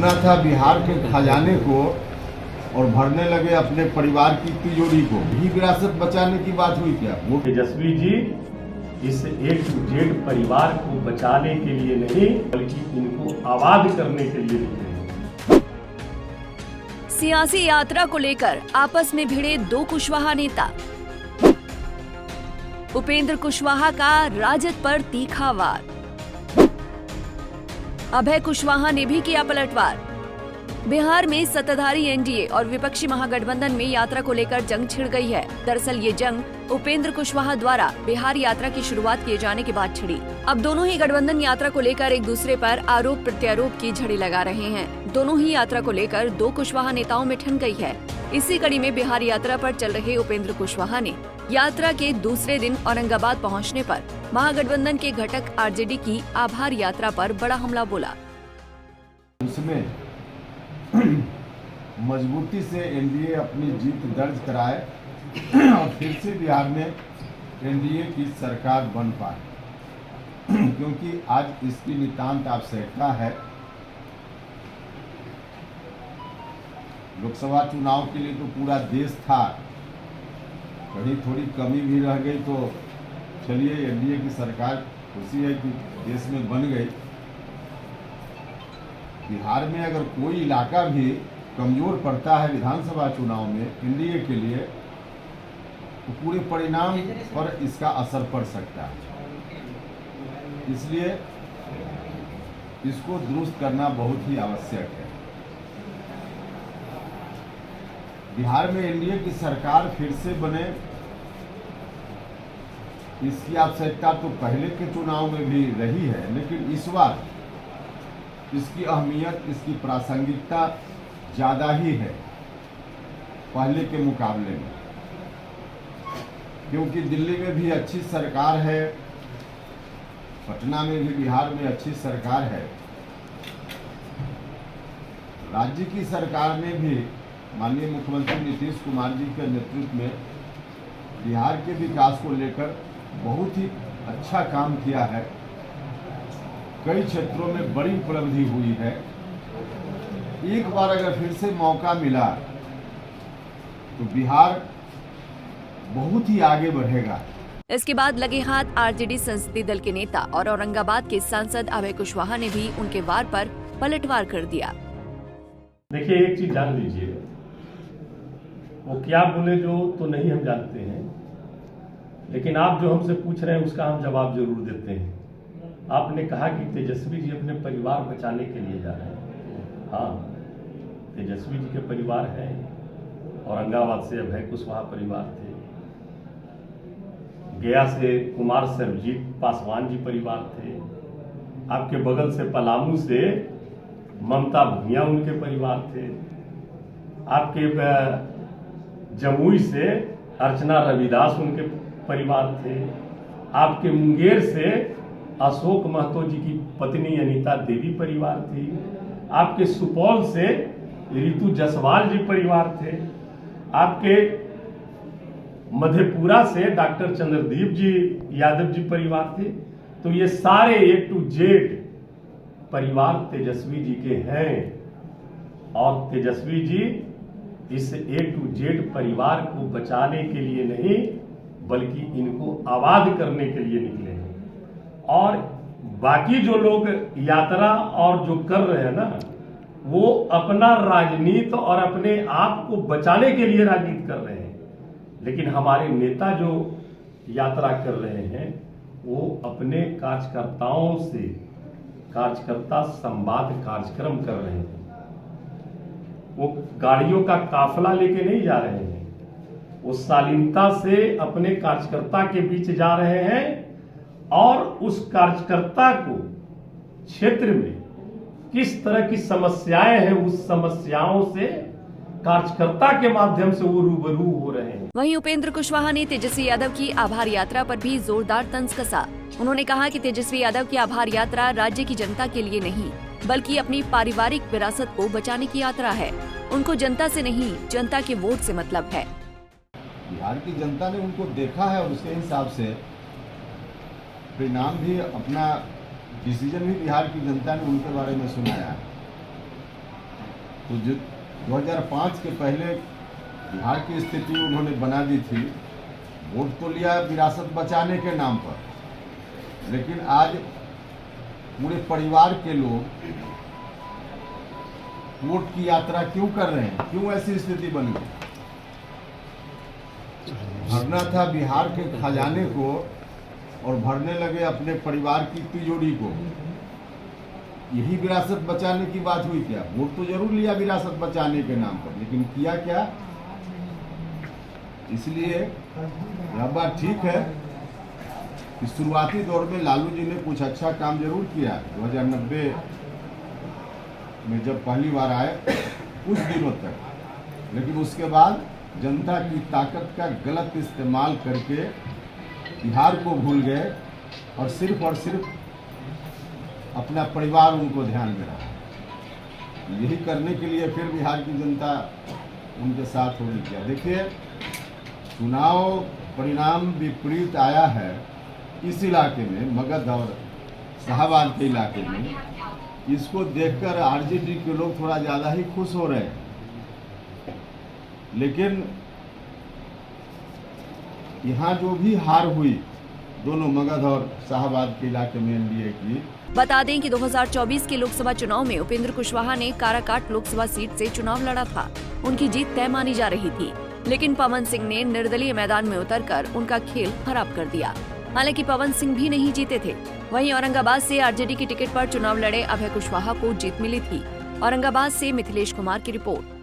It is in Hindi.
सुना था बिहार के खजाने को और भरने लगे अपने परिवार की तिजोरी को। ही विरासत बचाने की बात हुई क्या? वो तेजस्वी जी इस A to Z परिवार को बचाने के लिए नहीं बल्कि इनको आबाद करने के लिए निकले। सियासी यात्रा को लेकर आपस में भिड़े दो कुशवाहा नेता। उपेंद्र कुशवाहा का राजद पर तीखा वार। अभय कुशवाहा ने भी किया पलटवार। बिहार में सत्ताधारी एनडीए और विपक्षी महागठबंधन में यात्रा को लेकर जंग छिड़ गई है। दरअसल ये जंग उपेंद्र कुशवाहा द्वारा बिहार यात्रा की शुरुआत किए जाने के बाद छिड़ी। अब दोनों ही गठबंधन यात्रा को लेकर एक दूसरे पर आरोप प्रत्यारोप की झड़ी लगा रहे हैं। दोनों ही यात्रा को लेकर दो कुशवाहा नेताओं में ठन गई है। इसी कड़ी में बिहार यात्रा पर चल रहे उपेंद्र कुशवाहा ने यात्रा के दूसरे दिन औरंगाबाद पहुंचने पर महागठबंधन के घटक आरजेडी की आभार यात्रा पर बड़ा हमला बोला। उसमें मजबूती से एनडीए अपनी जीत दर्ज कराए और फिर से बिहार में एनडीए की सरकार बन पाए, क्योंकि आज इसकी नितांत आवश्यकता है। लोकसभा चुनाव के लिए तो पूरा देश था, कहीं थोड़ी कमी भी रह गई तो चलिए एनडीए की सरकार खुशी है कि देश में बन गई। बिहार में अगर कोई इलाका भी कमजोर पड़ता है विधानसभा चुनाव में एनडीए के लिए, तो पूरे परिणाम पर इसका असर पड़ सकता है। इसलिए इसको दुरुस्त करना बहुत ही आवश्यक है। बिहार में एनडीए की सरकार फिर से बने, इसकी आवश्यकता तो पहले के चुनाव में भी रही है, लेकिन इस बार इसकी अहमियत, इसकी प्रासंगिकता ज़्यादा ही है पहले के मुकाबले में, क्योंकि दिल्ली में भी अच्छी सरकार है, पटना में भी बिहार में अच्छी सरकार है। राज्य की सरकार ने भी माननीय मुख्यमंत्री नीतीश कुमार जी के नेतृत्व में बिहार के विकास को लेकर बहुत ही अच्छा काम किया है। कई क्षेत्रों में बड़ी उपलब्धि हुई है। एक बार अगर फिर से मौका मिला तो बिहार बहुत ही आगे बढ़ेगा। इसके बाद लगे हाथ आरजेडी संसदीय दल के नेता और औरंगाबाद के सांसद अभय कुशवाहा ने भी उनके वार पर पलटवार कर दिया। देखिए, एक चीज जान लीजिए, वो क्या बोले जो तो नहीं हम जानते हैं, लेकिन आप जो हमसे पूछ रहे हैं उसका हम जवाब जरूर देते हैं। आपने कहा कि तेजस्वी जी अपने परिवार बचाने के लिए जा रहे हैं। हाँ, तेजस्वी जी के परिवार हैं। औरंगाबाद से अभय कुशवाहा परिवार थे, गया से कुमार सर्वजीत पासवान जी परिवार थे, आपके बगल से पलामू से ममता भूमिया उनके परिवार थे, आपके जमुई से अर्चना रविदास उनके परिवार थे, आपके मुंगेर से अशोक महतो जी की पत्नी अनीता देवी परिवार थी, आपके सुपौल से ऋतु जायसवाल जी परिवार थे, आपके मधेपुरा से डॉक्टर चंद्रदीप जी यादव जी परिवार थे। तो ये सारे A to Z परिवार तेजस्वी जी के हैं और तेजस्वी जी इस A to Z परिवार को बचाने के लिए नहीं बल्कि इनको आबाद करने के लिए निकले हैं। और बाकी जो लोग यात्रा और जो कर रहे हैं ना, वो अपना राजनीति और अपने आप को बचाने के लिए राजनीति कर रहे हैं, लेकिन हमारे नेता जो यात्रा कर रहे हैं वो अपने कार्यकर्ताओं से कार्यकर्ता संवाद कार्यक्रम कर रहे हैं। वो गाड़ियों का काफिला लेके नहीं जा रहे हैं, वो शालीनता से अपने कार्यकर्ता के बीच जा रहे हैं और उस कार्यकर्ता को क्षेत्र में किस तरह की समस्याएं हैं उस समस्याओं से कार्यकर्ता के माध्यम से वो रूबरू हो रहे हैं। वहीं उपेंद्र कुशवाहा ने तेजस्वी यादव की आभार यात्रा पर भी जोरदार तंज कसा। उन्होंने कहा कि तेजस्वी यादव की आभार यात्रा राज्य की जनता के लिए नहीं बल्कि अपनी पारिवारिक विरासत को बचाने की यात्रा है। उनको जनता से नहीं जनता के वोट से मतलब है। बिहार की जनता ने उनको देखा है और उसके हिसाब से परिणाम भी, अपना डिसीजन भी बिहार की जनता ने उनके बारे में सुनाया है। तो जो 2005 के पहले बिहार की स्थिति उन्होंने बना दी थी। वोट तो लिया विरासत बचाने के नाम पर, लेकिन आज पूरे परिवार के लोग वोट की यात्रा क्यों कर रहे हैं? क्यों ऐसी स्थिति बन गई? भरना था बिहार के खजाने को और भरने लगे अपने परिवार की तिजोरी को। यही विरासत बचाने की बात हुई क्या? वोट तो जरूर लिया विरासत बचाने के नाम पर, लेकिन किया क्या? इसलिए यह बात ठीक है कि शुरुआती दौर में लालू जी ने कुछ अच्छा काम जरूर किया। 2090 में जब पहली बार आए कुछ दिनों तक, लेकिन उसके बाद जनता की ताकत का गलत इस्तेमाल करके बिहार को भूल गए और सिर्फ अपना परिवार उनको ध्यान में रहा। यही करने के लिए फिर बिहार की जनता उनके साथ होगी क्या? देखिए, चुनाव परिणाम विपरीत आया है इस इलाके में, मगध और शाहबाद के इलाके में। इसको देखकर आरजेडी के लोग थोड़ा ज़्यादा ही खुश हो रहे हैं, लेकिन यहाँ जो भी हार हुई दोनों मगध और शाहबाद के इलाके में एनडीए की। बता दें कि 2024 के लोकसभा चुनाव में उपेंद्र कुशवाहा ने काराकाट लोकसभा सीट से चुनाव लड़ा था। उनकी जीत तय मानी जा रही थी, लेकिन पवन सिंह ने निर्दलीय मैदान में उतरकर उनका खेल खराब कर दिया। हालांकि पवन सिंह भी नहीं जीते थे। वहीं औरंगाबाद से आरजेडी की टिकट पर चुनाव लड़े अभय कुशवाहा को जीत मिली थी। औरंगाबाद से मिथिलेश कुमार की रिपोर्ट।